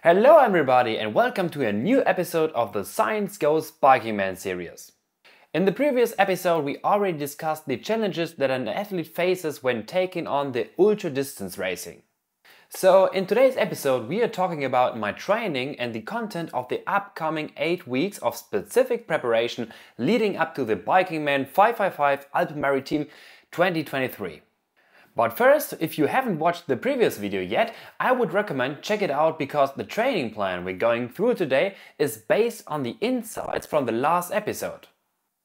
Hello everybody and welcome to a new episode of the Science Goes Bikingman series. In the previous episode we already discussed the challenges that an athlete faces when taking on the ultra-distance racing. So in today's episode we are talking about my training and the content of the upcoming 8 weeks of specific preparation leading up to the Bikingman 555 Alpen-Maritime 2023. But first, if you haven't watched the previous video yet, I would recommend check it out because the training plan we're going through today is based on the insights from the last episode.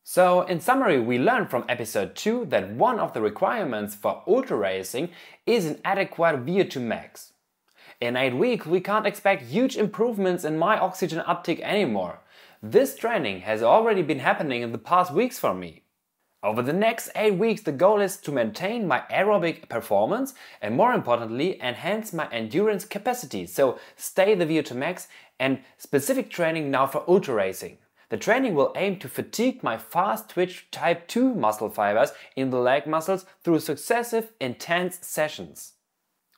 So in summary, we learned from episode 2 that one of the requirements for ultra racing is an adequate VO2 max. In 8 weeks we can't expect huge improvements in my oxygen uptake anymore. This training has already been happening in the past weeks for me. Over the next 8 weeks the goal is to maintain my aerobic performance and more importantly enhance my endurance capacity, so stay the VO2 max and specific training now for ultra racing. The training will aim to fatigue my fast twitch type 2 muscle fibers in the leg muscles through successive intense sessions.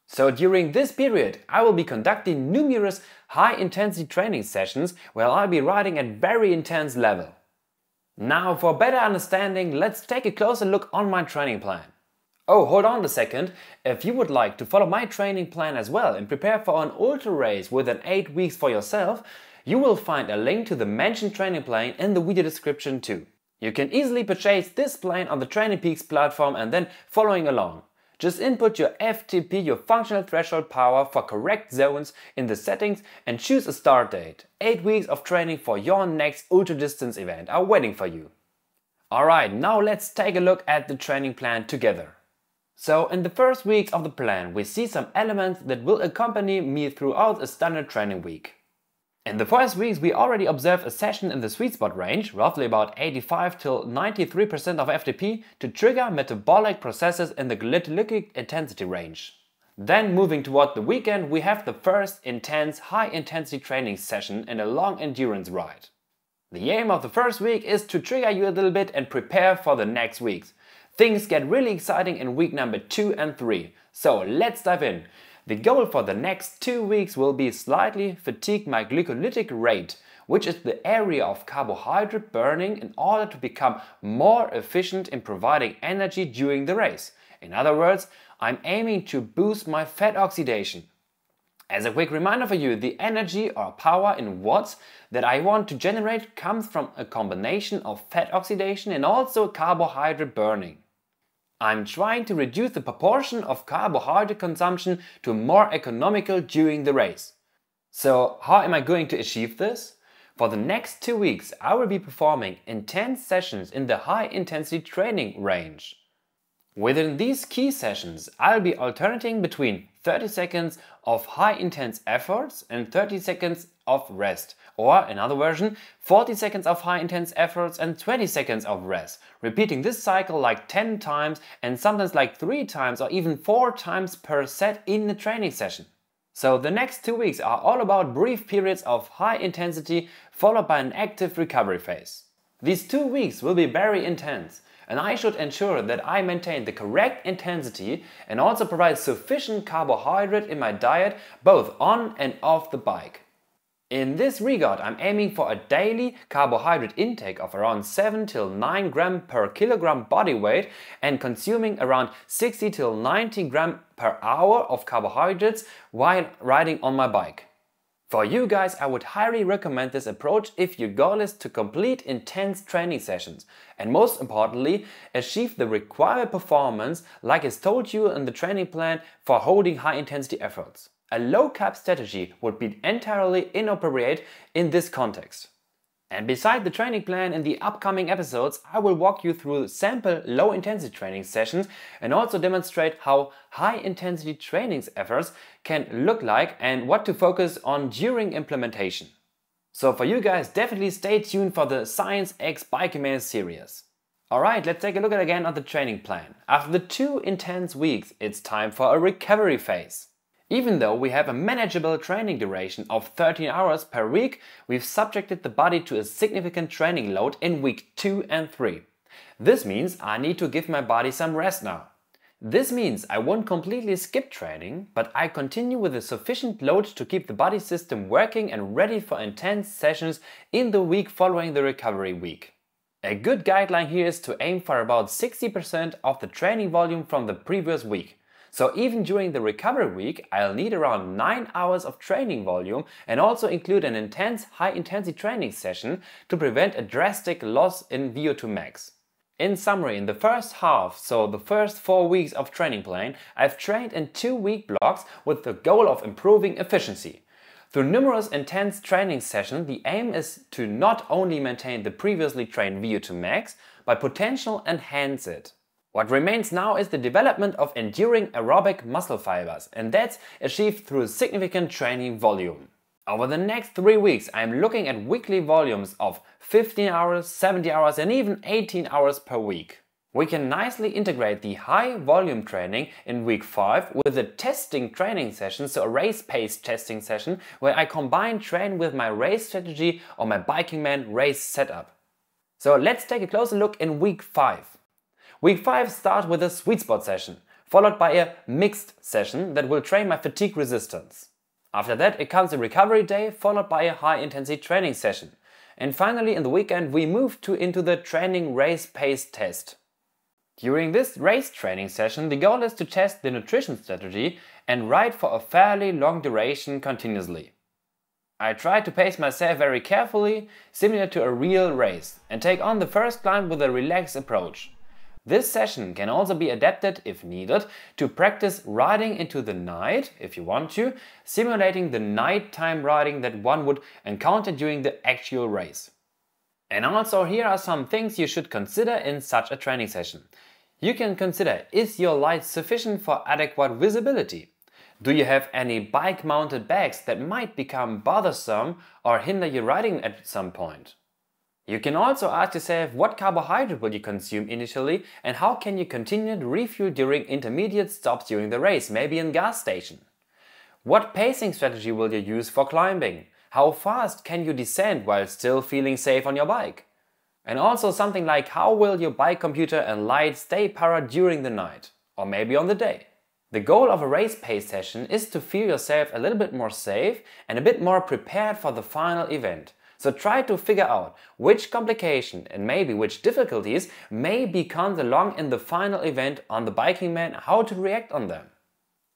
So during this period I will be conducting numerous high intensity training sessions where I'll be riding at very intense level. Now for better understanding, let's take a closer look on my training plan. Oh, hold on a second, if you would like to follow my training plan as well and prepare for an ultra race within 8 weeks for yourself, you will find a link to the mentioned training plan in the video description too. You can easily purchase this plan on the Training Peaks platform and then following along. Just input your FTP, your functional threshold power for correct zones in the settings and choose a start date. 8 weeks of training for your next ultra distance event are waiting for you. Alright, now let's take a look at the training plan together. So in the first weeks of the plan we see some elements that will accompany me throughout a standard training week. In the first weeks we already observe a session in the sweet spot range, roughly about 85 till 93% of FTP, to trigger metabolic processes in the glycolytic intensity range. Then moving toward the weekend we have the first intense high intensity training session in a long endurance ride. The aim of the first week is to trigger you a little bit and prepare for the next weeks. Things get really exciting in week number 2 and 3, so let's dive in. The goal for the next 2 weeks will be slightly fatigue my glycolytic rate, which is the area of carbohydrate burning in order to become more efficient in providing energy during the race. In other words, I'm aiming to boost my fat oxidation. As a quick reminder for you, the energy or power in watts that I want to generate comes from a combination of fat oxidation and also carbohydrate burning. I'm trying to reduce the proportion of carbohydrate consumption to more economical during the race. So how am I going to achieve this? For the next 2 weeks I will be performing intense sessions in the high intensity training range. Within these key sessions I'll be alternating between 30 seconds of high intense efforts and 30 seconds of rest, or another version, 40 seconds of high intense efforts and 20 seconds of rest, repeating this cycle like 10 times and sometimes like 3 times or even 4 times per set in the training session. So the next 2 weeks are all about brief periods of high intensity followed by an active recovery phase. These 2 weeks will be very intense and I should ensure that I maintain the correct intensity and also provide sufficient carbohydrate in my diet both on and off the bike. In this regard, I'm aiming for a daily carbohydrate intake of around 7 till 9 gram per kilogram body weight and consuming around 60 till 90 gram per hour of carbohydrates while riding on my bike. For you guys, I would highly recommend this approach if your goal is to complete intense training sessions and most importantly, achieve the required performance like is told you in the training plan for holding high intensity efforts. A low carb strategy would be entirely inappropriate in this context. And beside the training plan in the upcoming episodes, I will walk you through sample low intensity training sessions and also demonstrate how high intensity training efforts can look like and what to focus on during implementation. So for you guys, definitely stay tuned for the SCYENCE X Bikingman series. Alright, let's take a look again at the training plan. After the 2 intense weeks, it's time for a recovery phase. Even though we have a manageable training duration of 13 hours per week, we've subjected the body to a significant training load in week 2 and 3. This means I need to give my body some rest now. This means I won't completely skip training, but I continue with a sufficient load to keep the body system working and ready for intense sessions in the week following the recovery week. A good guideline here is to aim for about 60% of the training volume from the previous week. So even during the recovery week, I'll need around 9 hours of training volume and also include an intense high-intensity training session to prevent a drastic loss in VO2 max. In summary, in the first half, so the first 4 weeks of training plan, I've trained in 2-week blocks with the goal of improving efficiency. Through numerous intense training sessions, the aim is to not only maintain the previously trained VO2 max, but potentially enhance it. What remains now is the development of enduring aerobic muscle fibers, and that's achieved through significant training volume. Over the next 3 weeks, I am looking at weekly volumes of 15 hours, 70 hours and even 18 hours per week. We can nicely integrate the high volume training in week 5 with a testing training session, so a race-paced testing session where I combine train with my race strategy or my Bikingman race setup. So let's take a closer look in week 5. Week 5 starts with a sweet spot session, followed by a mixed session that will train my fatigue resistance. After that, it comes a recovery day, followed by a high-intensity training session. And finally, in the weekend, we move into the training race-paced test. During this race training session, the goal is to test the nutrition strategy and ride for a fairly long duration continuously. I try to pace myself very carefully, similar to a real race, and take on the first climb with a relaxed approach. This session can also be adapted, if needed, to practice riding into the night, if you want to, simulating the nighttime riding that one would encounter during the actual race. And also here are some things you should consider in such a training session. You can consider, is your light sufficient for adequate visibility? Do you have any bike-mounted bags that might become bothersome or hinder your riding at some point? You can also ask yourself what carbohydrate will you consume initially and how can you continue to refuel during intermediate stops during the race, maybe in gas station. What pacing strategy will you use for climbing? How fast can you descend while still feeling safe on your bike? And also something like how will your bike computer and light stay powered during the night or maybe on the day. The goal of a race pace session is to feel yourself a little bit more safe and a bit more prepared for the final event. So try to figure out which complication and maybe which difficulties may become along in the final event on the Bikingman, how to react on them.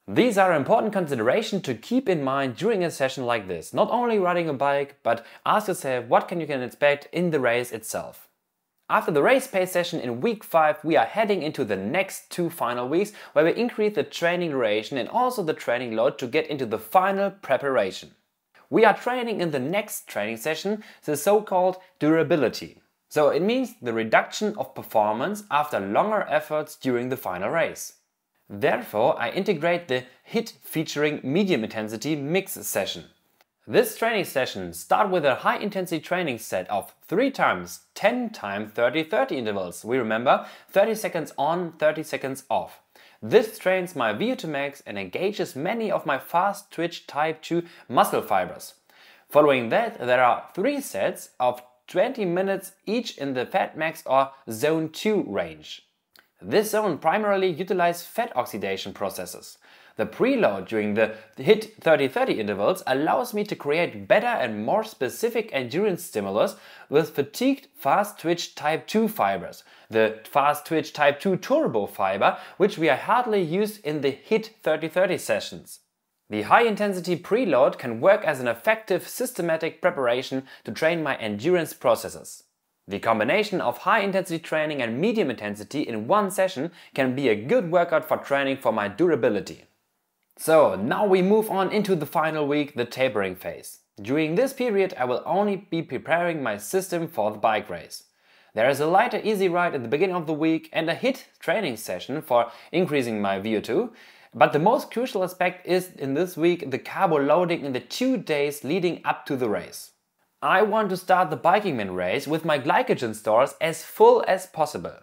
These are important considerations to keep in mind during a session like this. Not only riding a bike, but ask yourself what you can expect in the race itself. After the race pace session in week 5, we are heading into the next 2 final weeks where we increase the training duration and also the training load to get into the final preparation. We are training in the next training session the so-called durability. So it means the reduction of performance after longer efforts during the final race. Therefore, I integrate the HIIT featuring medium intensity mix session. This training session starts with a high intensity training set of 3 times 10 times 30-30 intervals. We remember 30 seconds on, 30 seconds off. This trains my VO2 max and engages many of my fast twitch type 2 muscle fibers. Following that, there are 3 sets of 20 minutes each in the fat max or zone 2 range. This zone primarily utilizes fat oxidation processes. The preload during the HIIT 30-30 intervals allows me to create better and more specific endurance stimulus with fatigued fast twitch type 2 fibers, the fast twitch type 2 turbo fiber, which we are hardly used in the HIIT 30-30 sessions. The high intensity preload can work as an effective systematic preparation to train my endurance processes. The combination of high intensity training and medium intensity in one session can be a good workout for training for my durability. So now we move on into the final week, the tapering phase. During this period I will only be preparing my system for the bike race. There is a lighter easy ride at the beginning of the week and a HIIT training session for increasing my VO2. But the most crucial aspect is in this week the carbo loading in the 2 days leading up to the race. I want to start the Bikingman race with my glycogen stores as full as possible.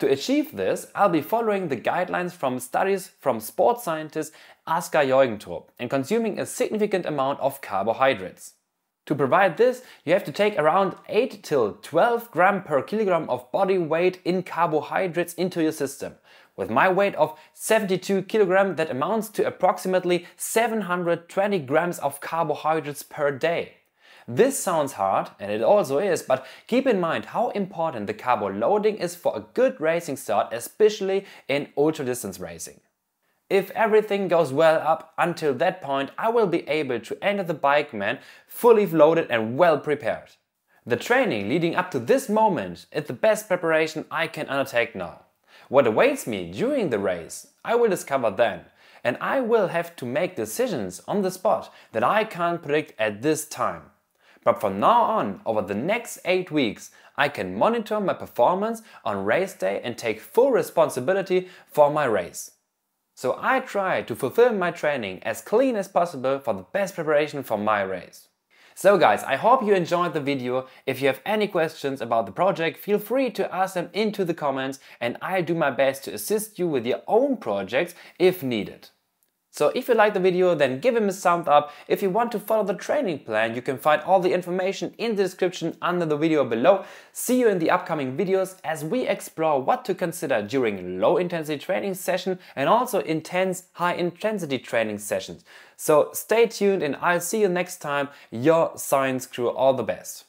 To achieve this, I'll be following the guidelines from studies from sports scientist Asker Jorgentorp and consuming a significant amount of carbohydrates. To provide this, you have to take around 8 till 12 grams per kilogram of body weight in carbohydrates into your system, With my weight of 72 kilograms, that amounts to approximately 720 grams of carbohydrates per day. This sounds hard, and it also is, but keep in mind how important the carbo loading is for a good racing start, especially in ultra-distance racing. If everything goes well up until that point, I will be able to enter the Bikingman fully loaded and well prepared. The training leading up to this moment is the best preparation I can undertake now. What awaits me during the race, I will discover then, and I will have to make decisions on the spot that I can't predict at this time. But from now on, over the next 8 weeks, I can monitor my performance on race day and take full responsibility for my race. So I try to fulfill my training as clean as possible for the best preparation for my race. So guys, I hope you enjoyed the video. If you have any questions about the project, feel free to ask them into the comments, and I'll do my best to assist you with your own projects if needed. So if you like the video, then give him a thumbs up. If you want to follow the training plan, you can find all the information in the description under the video below. See you in the upcoming videos as we explore what to consider during low intensity training session and also intense high intensity training sessions. So stay tuned and I'll see you next time. Your science crew, all the best.